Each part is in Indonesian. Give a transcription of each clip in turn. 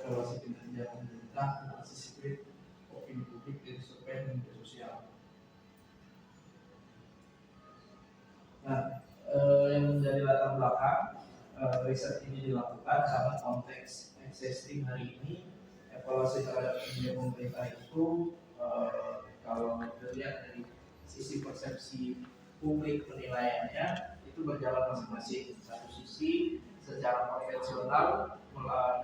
evaluasi kinerja pemerintah, analisis sipil, opini publik, dan survei media sosial. Nah, yang menjadi latar belakang riset ini dilakukan karena konteks existing hari ini evaluasi terhadap kinerja pemerintah itu kalau dilihat dari sisi persepsi publik penilaiannya itu berjalan masing-masing. Satu sisi secara konvensional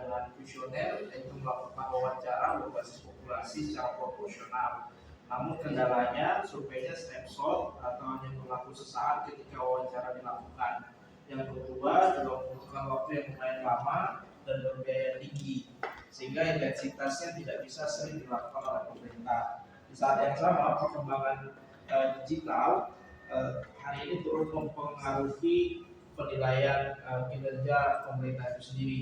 dengan kuesioner yaitu melakukan wawancara berbasis populasi secara proporsional. Namun kendalanya surveinya snapshot atau hanya berlaku sesaat ketika wawancara dilakukan. Yang kedua juga membutuhkan waktu yang lumayan lama dan berbiaya tinggi sehingga intensitasnya tidak bisa sering dilakukan oleh pemerintah. Di saat yang sama perkembangan digital hari ini turut mempengaruhi penilaian kinerja pemerintah itu sendiri.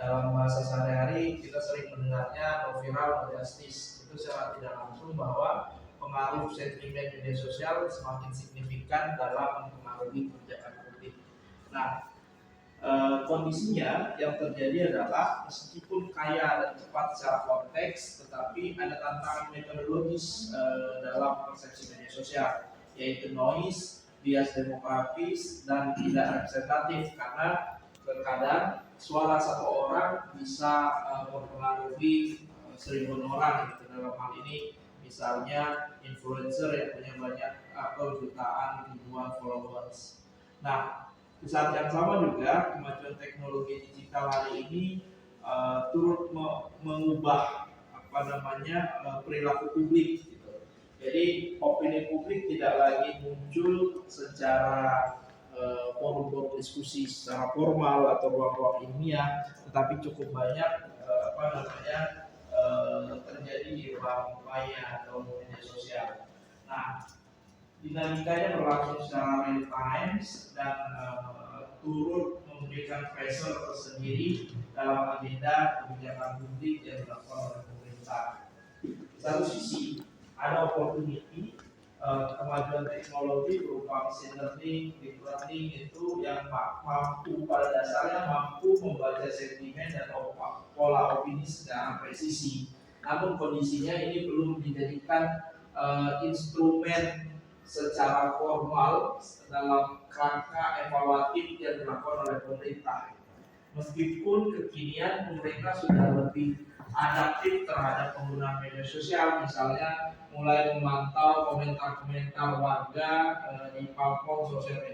Dalam bahasa sehari-hari kita sering mendengarnya no viral no justice. Itu secara tidak langsung bahwa pengaruh sentimen media sosial semakin signifikan dalam mempengaruhi kebijakan publik. Nah, kondisinya yang terjadi adalah meskipun kaya dan cepat secara konteks, tetapi ada tantangan metodologis dalam persepsi media sosial, yaitu noise, bias demografis, dan tidak representatif karena terkadang suara satu orang bisa mempengaruhi seribuan orang gitu. Dalam hal ini misalnya influencer yang punya banyak jutaan ribuan followers. Nah, di saat yang sama juga kemajuan teknologi digital hari ini turut mengubah perilaku publik gitu. Jadi opini publik tidak lagi muncul secara forum-forum diskusi secara formal atau ruang-ruang ilmiah, tetapi cukup banyak terjadi di ruang maya atau media sosial. Nah, dinamikanya berlangsung secara real time dan turut memberikan pressure tersendiri dalam agenda kebijakan publik yang dilakukan oleh pemerintah. Di satu sisi ada opportunity kemajuan teknologi berupa machine learning, deep learning itu yang mampu pada dasarnya mampu membaca sentimen dan pola opini secara presisi. Namun kondisinya ini belum dijadikan instrumen secara formal dalam kerangka evaluatif yang dilakukan oleh pemerintah. Meskipun kekinian pemerintah sudah lebih adaptif terhadap penggunaan media sosial, misalnya mulai memantau komentar-komentar warga di platform sosial media